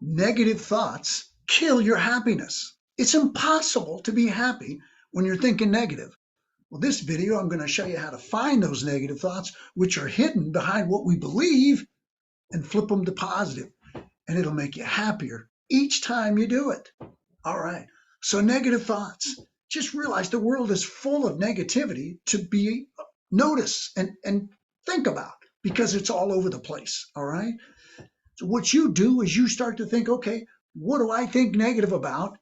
Negative thoughts kill your happiness. It's impossible to be happy when you're thinking negative. Well, this video, I'm going to show you how to find those negative thoughts, which are hidden behind what we believe, and flip them to positive. And it'll make you happier each time you do it. All right. So negative thoughts. Just realize the world is full of negativity to be notice and think about, because it's all over the place. All right. So what you do is you start to think, okay, what do I think negative about?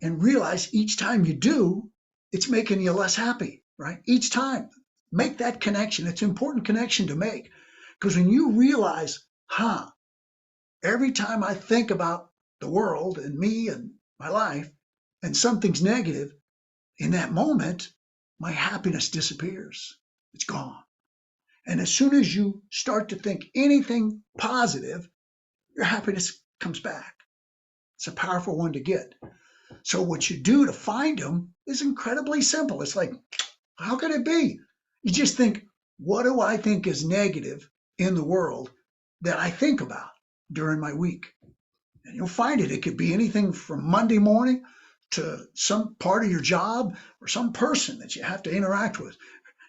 And realize each time you do, it's making you less happy, right? Each time. Make that connection. It's an important connection to make, because when you realize, every time I think about the world and me and my life and something's negative, in that moment, my happiness disappears. It's gone. And as soon as you start to think anything positive, your happiness comes back. It's a powerful one to get. So what you do to find them is incredibly simple. It's like, how could it be? You just think, what do I think is negative in the world that I think about during my week? And you'll find it. It could be anything from Monday morning to some part of your job or some person that you have to interact with.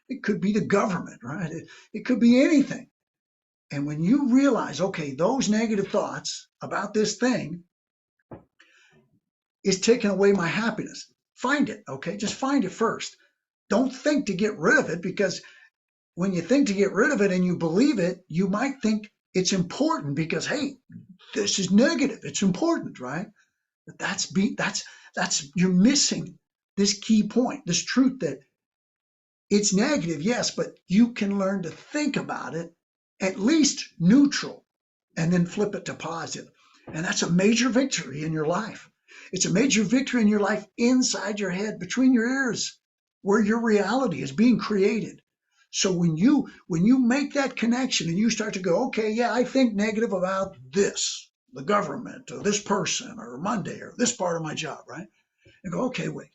It could be the government, right? It could be anything. And when you realize, okay, those negative thoughts about this thing is taking away my happiness, find it, okay? Just find it first. Don't think to get rid of it, because when you think to get rid of it and you believe it, you might think it's important because, hey, this is negative. It's important, right? But that's you're missing this key point, this truth that it's negative, yes, but you can learn to think about it at least neutral and then flip it to positive. And that's a major victory in your life. It's a major victory in your life inside your head, between your ears, where your reality is being created. So when you make that connection and you start to go, okay, yeah, I think negative about this, the government or this person or Monday or this part of my job, right? And go, okay, wait.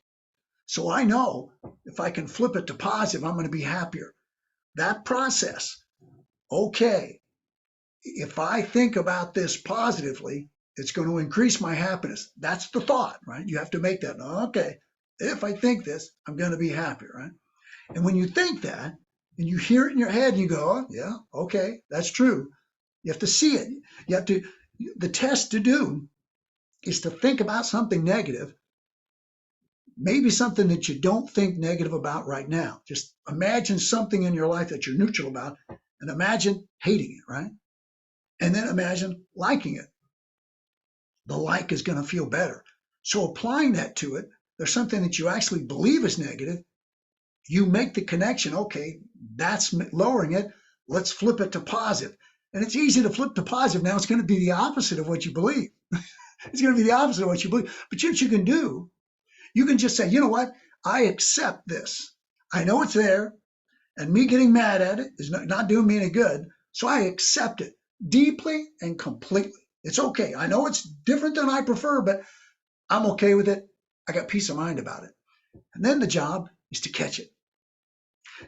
So I know if I can flip it to positive, I'm going to be happier. That process, okay, if I think about this positively, it's going to increase my happiness. That's the thought, right? You have to make that, okay, if I think this, I'm going to be happier, right? And when you think that and you hear it in your head and you go, oh, yeah, okay, that's true. You have to see it. You have to, the test to do is to think about something negative, maybe something that you don't think negative about right now. Just imagine something in your life that you're neutral about, and imagine hating it, right? And then imagine liking it. The like is going to feel better. So applying that to it, there's something that you actually believe is negative. You make the connection, okay, that's lowering it. Let's flip it to positive. And it's easy to flip to positive. Now it's going to be the opposite of what you believe. It's going to be the opposite of what you believe. But what you can do, you can just say, you know what? I accept this. I know it's there, and me getting mad at it is not doing me any good. So I accept it deeply and completely. It's okay. I know it's different than I prefer, but I'm okay with it. I got peace of mind about it. And then the job is to catch it.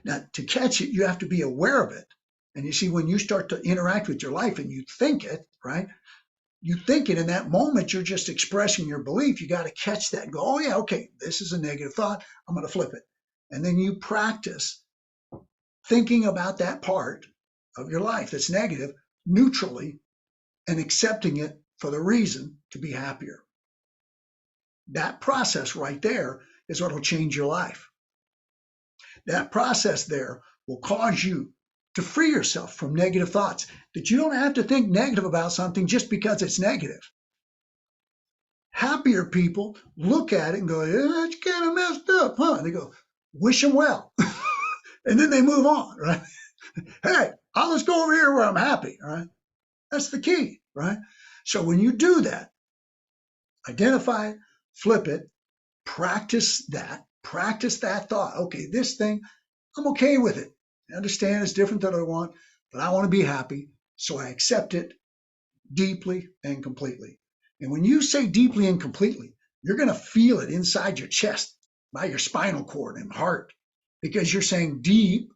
Now, to catch it, you have to be aware of it. And you see, when you start to interact with your life and you think it, right? You think it in that moment, you're just expressing your belief. You got to catch that and go, oh, yeah, okay, this is a negative thought. I'm going to flip it. And then you practice thinking about that part of your life that's negative neutrally and accepting it for the reason to be happier. That process right there is what will change your life. That process there will cause you to free yourself from negative thoughts, that you don't have to think negative about something just because it's negative. Happier people look at it and go, yeah, it's kind of messed up, huh? And they go, wish them well. And then they move on, right? Hey, I'll just go over here where I'm happy, right? That's the key, right? So when you do that, identify it, flip it, practice that thought. Okay, this thing, I'm okay with it. I understand it's different than I want, but I want to be happy. So I accept it deeply and completely. And when you say deeply and completely, you're going to feel it inside your chest, by your spinal cord and heart, because you're saying deep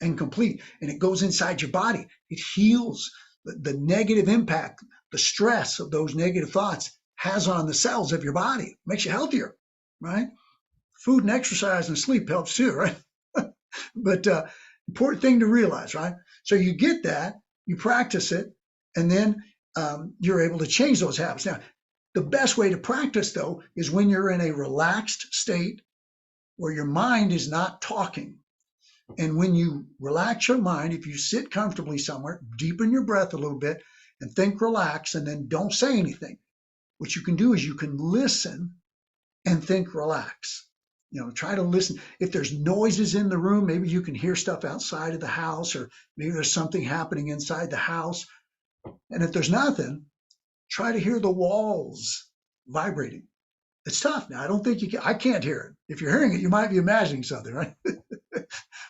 and complete, and it goes inside your body. It heals the negative impact, the stress of those negative thoughts has on the cells of your body. It makes you healthier, right? Food and exercise and sleep helps too, right? But important thing to realize, right? So you get that, you practice it, and then you're able to change those habits. Now, the best way to practice, though, is when you're in a relaxed state where your mind is not talking. And when you relax your mind, if you sit comfortably somewhere, deepen your breath a little bit and think relax, and then don't say anything. What you can do is you can listen and think relax. Try to listen. If there's noises in the room, maybe you can hear stuff outside of the house, or maybe there's something happening inside the house. And if there's nothing, try to hear the walls vibrating. It's tough. Now, I don't think you can. I can't hear it. If you're hearing it, you might be imagining something, right?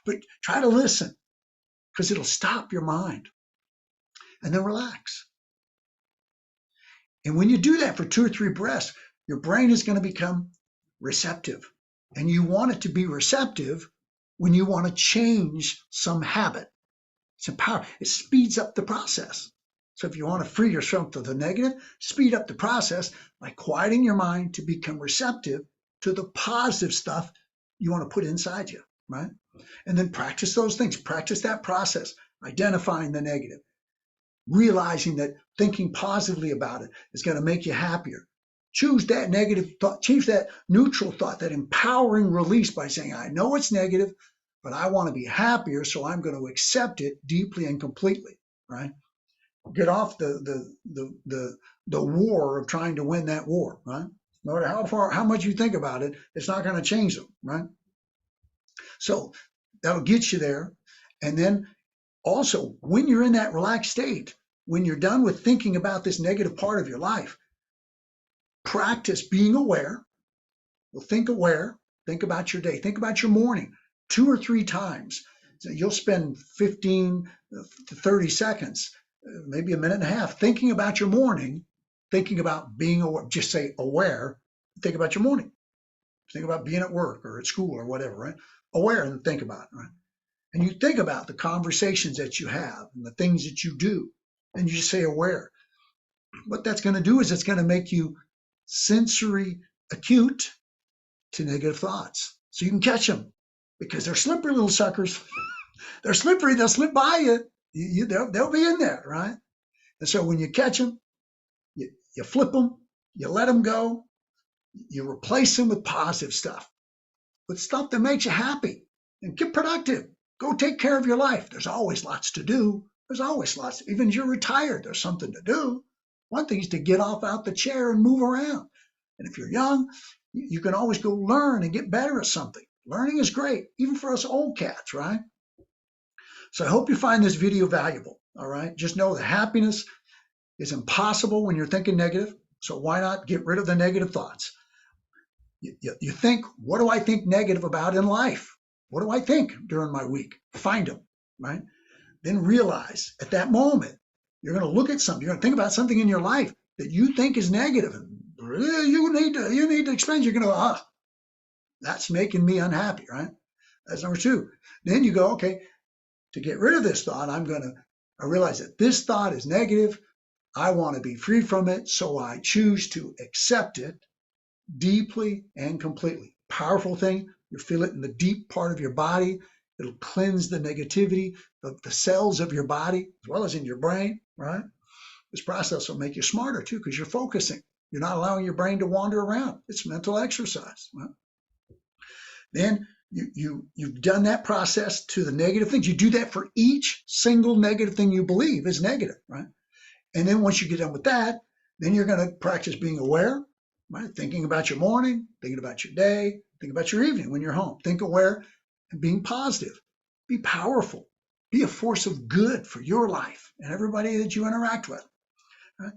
But try to listen, because it'll stop your mind. And then relax. And when you do that for 2 or 3 breaths, your brain is going to become receptive. And you want it to be receptive when you want to change some habit. It's empowering. It speeds up the process. So if you want to free yourself of the negative, speed up the process by quieting your mind to become receptive to the positive stuff you want to put inside you, right? And then practice those things. Practice that process, identifying the negative, realizing that thinking positively about it is going to make you happier. Choose that negative thought, choose that neutral thought, that empowering release by saying, I know it's negative, but I want to be happier, so I'm going to accept it deeply and completely, right? Get off the war of trying to win that war, right? No matter how much you think about it, it's not going to change them, right? So that'll get you there. And then also, when you're in that relaxed state, when you're done with thinking about this negative part of your life, practice being aware. Well, think aware. Think about your day. Think about your morning 2 or 3 times. So you'll spend 15 to 30 seconds, maybe a minute and a half, thinking about your morning, thinking about being aware. Just say aware. Think about your morning. Think about being at work or at school or whatever, right? Aware and think about it, right? And you think about the conversations that you have and the things that you do, and you just say aware. What that's going to do is it's going to make you sensory acute to negative thoughts. So you can catch them, because they're slippery little suckers. They're slippery. They'll slip by you. They'll be in there, right? And so when you catch them, you flip them, you let them go, you replace them with positive stuff, with stuff that makes you happy, and get productive. Go take care of your life. There's always lots to do. There's always lots. Even if you're retired, there's something to do. One thing is to get off out the chair and move around. And if you're young, you can always go learn and get better at something. Learning is great, even for us old cats, right? So I hope you find this video valuable, all right? Just know that happiness is impossible when you're thinking negative. So why not get rid of the negative thoughts? You think, what do I think negative about in life? What do I think during my week? Find them, right? Then realize at that moment, you're going to look at something. You're going to think about something in your life that you think is negative, and you need to expand. You're going to go, that's making me unhappy, right? That's number 2. Then you go, okay, to get rid of this thought, I realize that this thought is negative. I want to be free from it, so I choose to accept it deeply and completely. Powerful thing. You feel it in the deep part of your body. It'll cleanse the negativity of the cells of your body as well as in your brain, right? This process will make you smarter too, because you're focusing. You're not allowing your brain to wander around. It's mental exercise. Right? Then you've done that process to the negative things. You do that for each single negative thing you believe is negative, right? And then once you get done with that, then you're going to practice being aware, right? Thinking about your morning, thinking about your day, think about your evening when you're home. Think aware and being positive. Be powerful. Be a force of good for your life and everybody that you interact with. Right?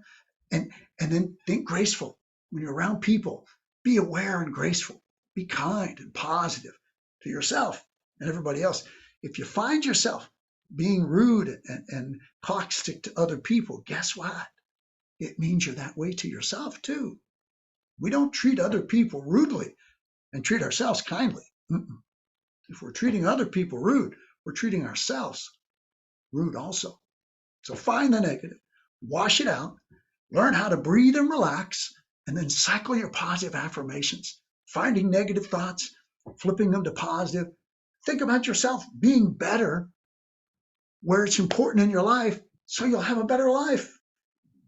And then think graceful. When you're around people, be aware and graceful. Be kind and positive to yourself and everybody else. If you find yourself being rude and caustic to other people, guess what? It means you're that way to yourself too. We don't treat other people rudely and treat ourselves kindly. If we're treating other people rude, we're treating ourselves rude also. So find the negative, wash it out, learn how to breathe and relax, and then cycle your positive affirmations, finding negative thoughts, flipping them to positive. Think about yourself being better where it's important in your life so you'll have a better life.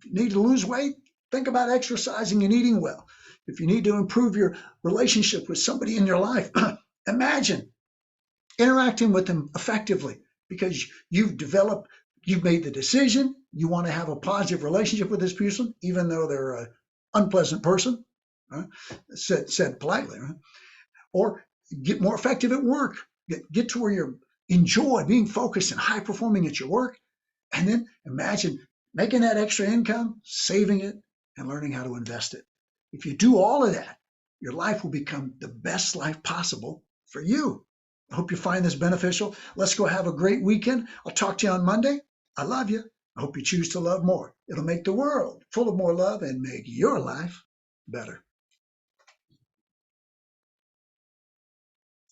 If you need to lose weight, think about exercising and eating well. If you need to improve your relationship with somebody in your life, imagine interacting with them effectively because you've made the decision, you want to have a positive relationship with this person, even though they're an unpleasant person, right? said politely, right? Or get more effective at work, get to where you enjoy being focused and high performing at your work. And then imagine making that extra income, saving it, and learning how to invest it. If you do all of that, your life will become the best life possible for you. I hope you find this beneficial. Let's go have a great weekend. I'll talk to you on Monday. I love you. I hope you choose to love more. It'll make the world full of more love and make your life better.